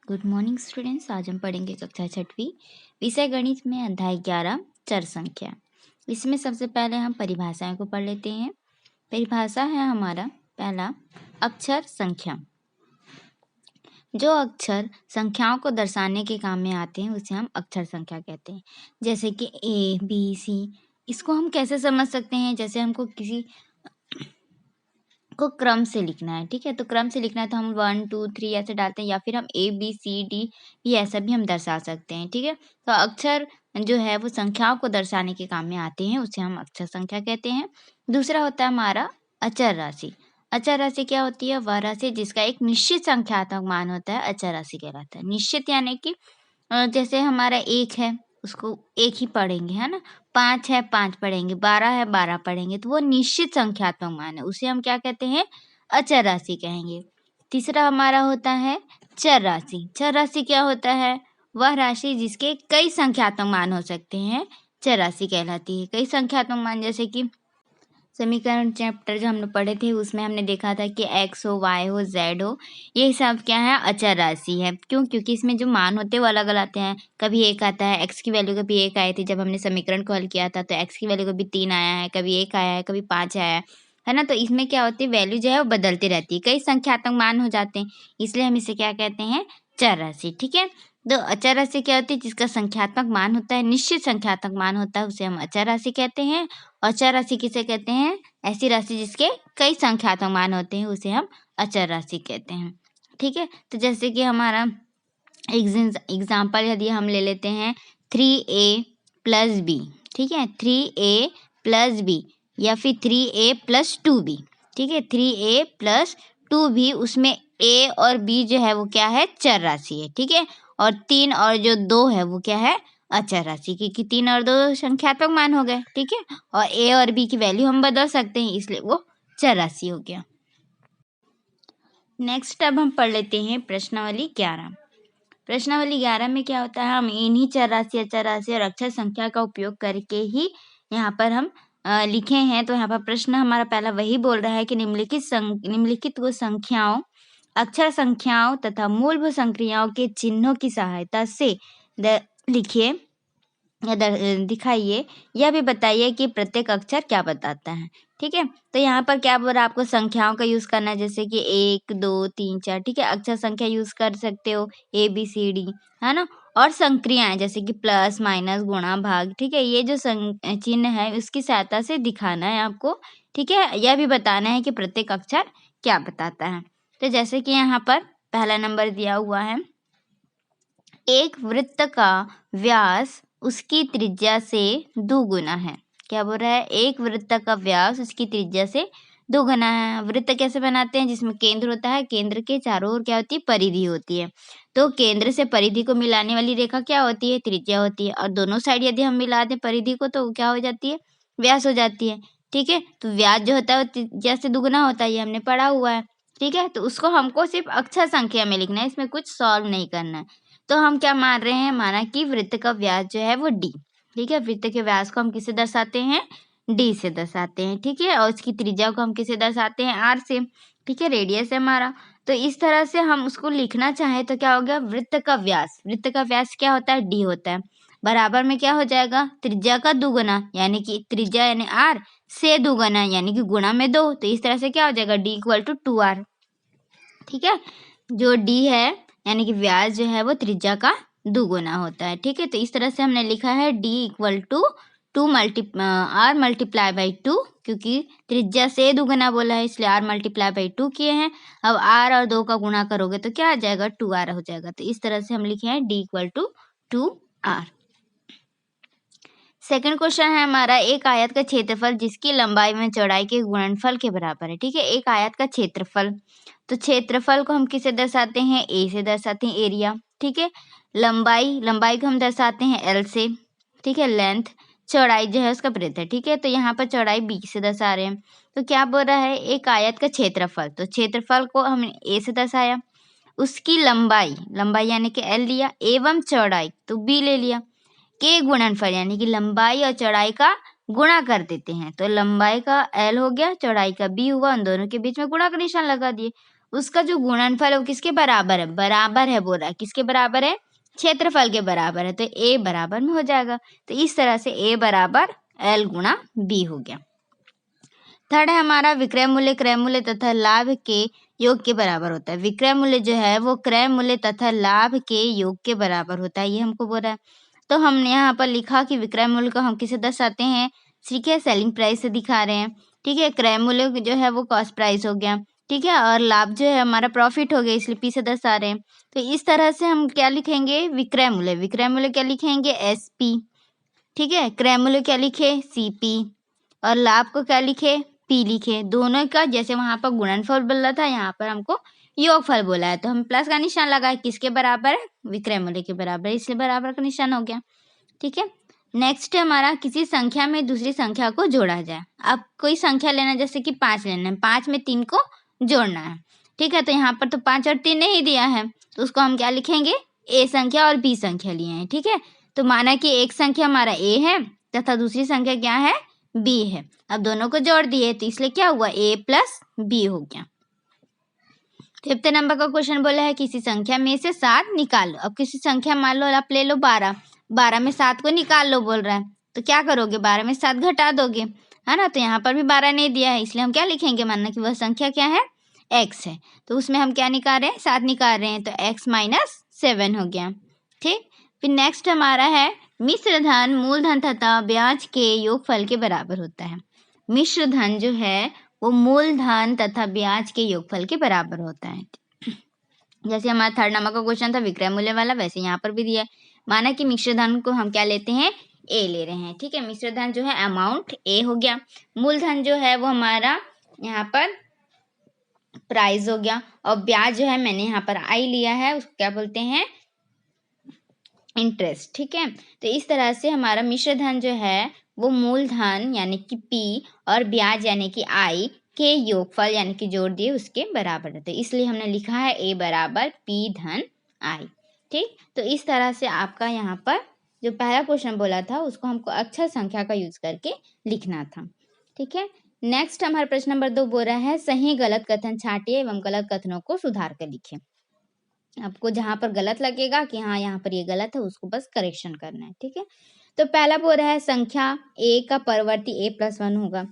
Good morning students. आज हम पढ़ेंगे कक्षा 6वीं विषय गणित में अध्याय 11 चर संख्या। इसमें सबसे पहले हम परिभाषाएं को पढ़ लेते हैं। परिभाषा है हमारा पहला अक्षर संख्या। जो अक्षर संख्याओं को दर्शाने के काम में आते हैं उसे हम अक्षर संख्या कहते हैं। जैसे कि A, B, C। इसको हम कैसे समझ सकते हैं? जैसे हमको किसी को क्रम से लिखना है, ठीक है, तो क्रम से लिखना है तो हम 1 2 3 ऐसे डालते हैं, या फिर हम ABCD ये ऐसा भी हम दर्शा सकते हैं, ठीक है। तो अक्षर जो है वो संख्याओं को दर्शाने के काम में आते हैं, उसे हम अक्षर संख्या कहते हैं। दूसरा होता है हमारा अचर राशि। अचर राशि क्या होती है? वह राशि जिसका एक निश्चित संख्यात्मक मान होता है, अचर राशि कहलाता है। निश्चित यानी कि जैसे हमारा 1 है उसको 1 ही पढ़ेंगे, है ना। 5 है 5 पढ़ेंगे, 12 है 12 पढ़ेंगे, तो वो निश्चित संख्यात्मक मान है, उसे हम क्या कहते हैं? अचर राशि कहेंगे। तीसरा हमारा होता है चर राशि। चर राशि क्या होता है? वह राशि जिसके कई संख्यात्मक मान हो सकते हैं, चर राशि कहलाती है। कई संख्यात्मक मान जैसे कि समीकरण चैप्टर जो हमने पढ़े थे उसमें हमने देखा था कि x हो, y हो, z हो, ये सब क्या है? अचर राशि है। क्यों? क्योंकि इसमें जो मान होते हैं वो अलग अलग आते हैं। कभी 1 आता है, x की वैल्यू कभी 1 आई थी जब हमने समीकरण को हल किया था, तो x की वैल्यू कभी 3 आया है, कभी 1 आया है, कभी 5 आया है ना। तो इसमें क्या होती है? वैल्यू जो है वो बदलती रहती है, कई संख्यात्मक मान हो जाते हैं, इसलिए हम इसे क्या कहते हैं? चर राशि, ठीक है। तो अचर राशि क्या होती है? जिसका संख्यात्मक मान होता है, निश्चित संख्यात्मक मान होता है, उसे हम अचर राशि कहते हैं। और चर राशि किसे कहते हैं? ऐसी राशि जिसके कई संख्यात्मक मान होते हैं, उसे हम अचर राशि कहते हैं, ठीक है। तो जैसे कि हमारा एग्जाम्पल यदि हम ले लेते हैं 3a प्लस बी, ठीक है, 3a प्लस बी या फिर 3a प्लस 2b, ठीक है, 3a प्लस 2b, उसमें a और b जो है वो क्या है? चर राशि है, ठीक है। और 3 और जो 2 है वो क्या है? अचर राशि, क्योंकि 3 और 2 संख्यात्मक मान हो गए, ठीक है। और a और b की वैल्यू हम बदल सकते हैं, इसलिए वो चर राशि हो गया। नेक्स्ट अब हम पढ़ लेते हैं प्रश्नावली 11। प्रश्नावली 11 में क्या होता है? हम इन्हीं चर राशि, अचर राशि और अक्षर संख्या का उपयोग करके ही यहाँ पर हम लिखे हैं। तो यहाँ पर प्रश्न हमारा पहला वही बोल रहा है कि निम्नलिखित को संख्याओं, अक्षर संख्याओं तथा मूलभूत संक्रियाओं के चिन्हों की सहायता से लिखिए या दिखाइए, यह भी बताइए कि प्रत्येक अक्षर क्या बताता है, ठीक है। तो यहाँ पर क्या बोल रहा है? आपको संख्याओं का यूज करना है, जैसे कि 1 2 3 4, ठीक है। अक्षर संख्या यूज कर सकते हो ABCD, है ना। और संक्रियाएं जैसे कि प्लस माइनस गुणा भाग, ठीक है, ये जो चिन्ह है उसकी सहायता से दिखाना है आपको, ठीक है। यह भी बताना है कि प्रत्येक अक्षर क्या बताता है। तो जैसे कि यहाँ पर पहला नंबर दिया हुआ है, एक वृत्त का व्यास उसकी त्रिज्या से दुगुना है। क्या बोल रहा है? एक वृत्त का व्यास उसकी त्रिज्या से दुगुना है। वृत्त कैसे बनाते हैं? जिसमें केंद्र होता है, केंद्र के चारों ओर क्या होती है? परिधि होती है। तो केंद्र से परिधि को मिलाने वाली रेखा क्या होती है? त्रिज्या होती है। और दोनों साइड यदि हम मिला दें परिधि को तो क्या हो जाती है? व्यास हो जाती है, ठीक है। तो व्यास जो होता है वो त्रिज्या से दुगुना होता है, ये हमने पढ़ा हुआ है, ठीक है। तो उसको हमको सिर्फ अक्षर संख्या में लिखना है, इसमें कुछ सॉल्व नहीं करना है। तो हम क्या मान रहे हैं? माना कि वृत्त का व्यास जो है वो d, ठीक है। वृत्त के व्यास को हम किसे दर्शाते हैं? d से दर्शाते हैं, ठीक है। और उसकी त्रिज्या को हम किसे दर्शाते हैं? r से, ठीक है, रेडियस है हमारा। तो इस तरह से हम उसको लिखना चाहें तो क्या हो गया? वृत्त का व्यास, वृत्त का व्यास क्या होता है? d होता है, बराबर में क्या हो जाएगा? त्रिज्या का दुगुना, यानी कि त्रिज्या यानी r से दुगुना यानी कि गुणा में 2। तो इस तरह से क्या हो जाएगा? d = 2r, ठीक है। जो d है यानी कि व्यास जो है वो त्रिज्या का दुगुना होता है, ठीक है। तो इस तरह से हमने लिखा है d = 2 r मल्टीप्लाई बाई 2, क्योंकि त्रिज्या से दुगुना बोला है इसलिए r मल्टीप्लाई बाई 2 किए हैं। अब r और 2 का गुणा करोगे तो क्या आ जाएगा? 2r हो जाएगा। तो इस तरह से हम लिखे हैं d = 2r। सेकंड क्वेश्चन है हमारा, एक आयत का क्षेत्रफल जिसकी लंबाई में चौड़ाई के गुणनफल के बराबर है, ठीक है। एक आयत का क्षेत्रफल, तो क्षेत्रफल को हम किसे दर्शाते हैं? a से दर्शाते हैं, एरिया, ठीक है। लंबाई को हम दर्शाते हैं l से, ठीक है, लेंथ। चौड़ाई जो है उसका ब्रेथ है, ठीक है। तो यहाँ पर चौड़ाई b से दर्शा रहे हैं। तो क्या बोल रहा है? एक आयत का क्षेत्रफल, तो क्षेत्रफल को हमने a से दर्शाया, उसकी लंबाई यानी कि l लिया, एवं चौड़ाई तो b ले लिया, के गुणनफल यानी कि लंबाई और चौड़ाई का गुणा कर देते हैं। तो लंबाई का l हो गया, चौड़ाई का b हुआ, उन दोनों के बीच में गुणा का निशान लगा दिए। उसका जो गुणनफल है वो किसके बराबर है, बराबर है बोल रहा है, किसके बराबर है, क्षेत्रफल के बराबर है, तो a बराबर में हो जाएगा। तो इस तरह से a बराबर l गुणा b हो गया। थर्ड है हमारा विक्रय मूल्य क्रय मूल्य तथा लाभ के योग के बराबर होता है। विक्रय मूल्य जो है वो क्रय मूल्य तथा लाभ के योग के बराबर होता है, ये हमको बोल रहा है। तो हमने यहाँ पर लिखा कि विक्रय मूल्य को हम किसे दर्शाते हैं, ठीक है, सेलिंग प्राइस से दिखा रहे हैं, ठीक है। क्रय मूल्य जो है वो कॉस्ट प्राइस हो गया, ठीक है, और लाभ जो है हमारा प्रॉफिट हो गया, इसलिए पी से दर्शा रहे हैं। तो इस तरह से हम क्या लिखेंगे, विक्रय मूल्य क्या लिखेंगे, एस पी, ठीक है। क्रय मूल्य क्या लिखे, सी पी, और लाभ को क्या लिखे, पी लिखे। दोनों का जैसे वहां पर गुणनफल बोला था, यहाँ पर हमको योगफल बोला है, तो हम प्लस का निशान लगाए, किसके बराबर है, विक्रय मूल्य के बराबर, इसलिए बराबर का निशान हो गया, ठीक है। नेक्स्ट हमारा किसी संख्या में दूसरी संख्या को जोड़ा जाए। अब कोई संख्या लेना, जैसे कि 5 लेना है, 5 में 3 को जोड़ना है, ठीक है। तो यहाँ पर तो 5 और 3 नहीं दिया है, तो उसको हम क्या लिखेंगे, ए संख्या और बी संख्या लिए हैं, ठीक है। तो माना कि एक संख्या हमारा ए है तथा दूसरी संख्या क्या है, बी है। अब दोनों को जोड़ दिए तो इसलिए क्या हुआ, a प्लस बी हो गया। फिफ्थ नंबर का क्वेश्चन बोला है किसी संख्या में से 7 निकालो। अब किसी संख्या मान लो आप ले लो 12, 12 में 7 को निकाल लो बोल रहा है, तो क्या करोगे, 12 में 7 घटा दोगे, है ना। तो यहाँ पर भी 12 नहीं दिया है, इसलिए हम क्या लिखेंगे, मानना कि वह संख्या क्या है, x है, तो उसमें हम क्या निकाल रहे हैं, 7 निकाल रहे हैं, तो x माइनस 7 हो गया, ठीक। फिर नेक्स्ट हमारा है मिश्र धन मूलधन तथा ब्याज के योगफल के बराबर होता है। मिश्र धन जो है वो मूलधन तथा ब्याज के योगफल के बराबर होता है। जैसे हमारा थर्ड नंबर का क्वेश्चन था विक्रय मूल्य वाला, वैसे यहाँ पर भी दिया है। माना कि मिश्र धन को हम क्या लेते हैं, ए ले रहे हैं, ठीक है। मिश्र धन जो है अमाउंट ए हो गया, मूलधन जो है वो हमारा यहाँ पर प्राइस हो गया, और ब्याज जो है मैंने यहाँ पर आई लिया है, उसको क्या बोलते हैं, इंटरेस्ट, ठीक है। तो इस तरह से हमारा मिश्र धन जो है वो मूलधन यानी कि पी और ब्याज यानी कि आई के योगफल यानी कि जोड़ दिए उसके बराबर है, तो इसलिए हमने लिखा है ए बराबर पी धन आई, ठीक। तो इस तरह से आपका यहाँ पर जो पहला क्वेश्चन बोला था उसको हमको अक्षर संख्या का यूज करके लिखना था, ठीक है। नेक्स्ट हमारा प्रश्न नंबर 2 बोल रहा है सही गलत कथन छांटिए एवं गलत कथनों को सुधार कर लिखें। आपको जहां पर गलत लगेगा कि हाँ यहाँ पर ये गलत है, उसको बस करेक्शन करना है, ठीक है। तो पहला बोल रहा है संख्या ए का परवर्ती a प्लस 1 होगा।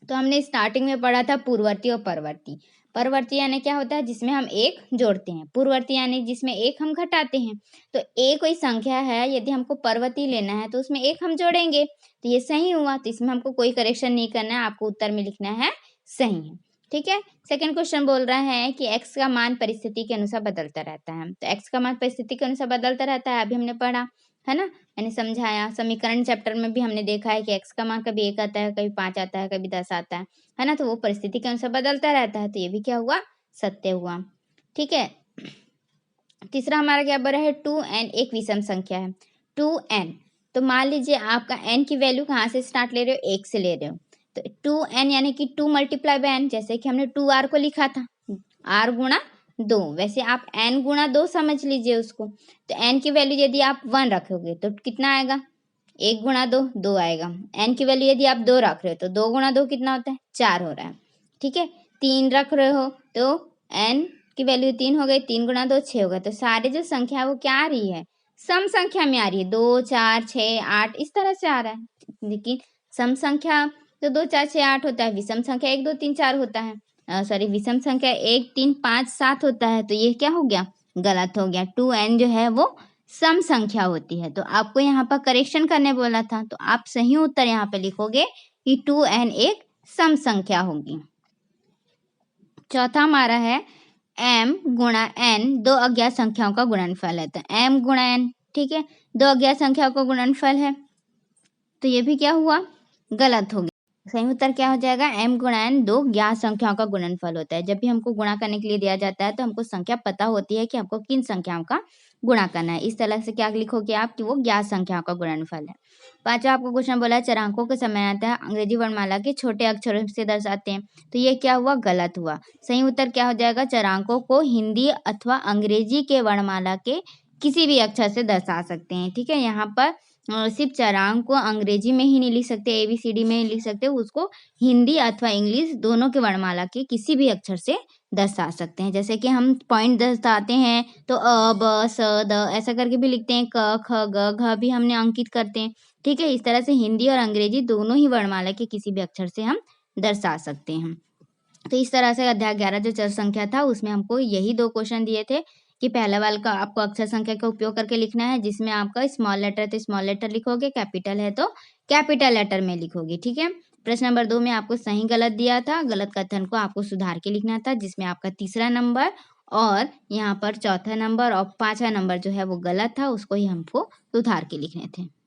तो हमने स्टार्टिंग में पढ़ा था पूर्ववर्ती और परवर्ती। परवर्ती यानी क्या होता है, जिसमें हम एक जोड़ते हैं, पूर्ववर्ती यानी जिसमें एक हम घटाते हैं। तो ए कोई संख्या है, यदि हमको परवर्ती लेना है तो उसमें एक हम जोड़ेंगे, तो ये सही हुआ, तो इसमें हमको कोई करेक्शन नहीं करना है, आपको उत्तर में लिखना है सही है, ठीक है। सेकंड क्वेश्चन बोल रहा है कि x का मान परिस्थिति के अनुसार बदलता रहता है। तो x का मान परिस्थिति के अनुसार बदलता रहता है, अभी हमने पढ़ा है ना, मैंने समझाया। समीकरण चैप्टर में भी हमने देखा है कि x का मान कभी 1 आता है, कभी 5 आता है, कभी 10 आता है ना। तो वो परिस्थिति के अनुसार बदलता रहता है, तो ये भी क्या हुआ, सत्य हुआ, ठीक है। तीसरा हमारा क्या बोल रहा है 2n एक विषम संख्या है। 2n, तो मान लीजिए आपका n की वैल्यू कहाँ से स्टार्ट ले रहे हो, 1 से ले रहे हो, तो 2n यानी कि 2 मल्टीप्लाई बाय n, जैसे कि हमने 2r को लिखा था, r गुणा 2, वैसे आप n गुणा 2 समझ लीजिए उसको। तो n की वैल्यू यदि आप 1 रखोगे तो कितना आएगा, 1 गुणा 2 2 आएगा। n की वैल्यू यदि आप 2 रख रहे हो तो 2 गुणा 2 कितना होता है, 4 हो रहा है, ठीक है। 3 रख रहे हो तो n की वैल्यू 3 हो गई, 3 गुणा 2 6 हो गया। तो सारे जो संख्या है वो क्या आ रही है, सम संख्या में आ रही है, 2 4 6 8 इस तरह से आ रहा है। लेकिन सम संख्या तो 2 4 6 8 होता है, विषम संख्या 1 2 3 4 होता है, सॉरी विषम संख्या 1 3 5 7 होता है, तो ये क्या हो गया, गलत हो गया। 2n जो है वो सम संख्या होती है, तो आपको यहाँ पर करेक्शन करने बोला था, तो आप सही उत्तर यहाँ पे लिखोगे कि 2n एक सम संख्या होगी। चौथा हमारा है m गुणा n दो अज्ञात संख्याओं का गुणनफल है। तो m गुणा n, ठीक है, दो अज्ञात संख्याओं का गुणनफल है, तो ये भी क्या हुआ, गलत हो गया। सही उत्तर क्या हो जाएगा, m गुणा n दो ज्ञात संख्याओं का गुणनफल होता है। जब भी हमको गुणा करने के लिए दिया जाता है तो हमको संख्या पता होती है कि हमको किन संख्याओं का गुणा करना है, इस तरह से क्या लिखोगे आप कि वो ज्ञात संख्याओं का गुणनफल है। पांचवा आपको क्वेश्चन बोला है चरांकों के समय आता है अंग्रेजी वर्णमाला के छोटे अक्षरों से दर्शाते हैं, तो ये क्या हुआ, गलत हुआ। सही उत्तर क्या हो जाएगा, चरांकों को हिंदी अथवा अंग्रेजी के वर्णमाला के किसी भी अक्षर से दर्शा सकते हैं, ठीक है। यहाँ पर सिर्फ चरांक को अंग्रेजी में ही नहीं लिख सकते, ABCD में ही लिख सकते, उसको हिंदी अथवा इंग्लिश दोनों के वर्णमाला के किसी भी अक्षर से दर्शा सकते हैं। जैसे कि हम पॉइंट दर्शाते हैं तो अ, ब, स, द ऐसा करके भी लिखते हैं, क, ख, ग, घ भी हमने अंकित करते हैं। ठीक है, इस तरह से हिंदी और अंग्रेजी दोनों ही वर्णमाला के किसी भी अक्षर से हम दर्शा सकते हैं। तो इस तरह से अध्याय 11 जो चर संख्या था उसमें हमको यही 2 क्वेश्चन दिए थे कि पहला वाला का आपको अक्षर संख्या का उपयोग करके लिखना है, जिसमें आपका स्मॉल लेटर तो स्मॉल लेटर लिखोगे, कैपिटल है तो कैपिटल लेटर में लिखोगे। ठीक है। प्रश्न नंबर 2 में आपको सही गलत दिया था, गलत कथन को आपको सुधार के लिखना था, जिसमें आपका तीसरा नंबर और यहाँ पर चौथा नंबर और पांचवा नंबर जो है वो गलत था, उसको ही हमको सुधार के लिखने थे।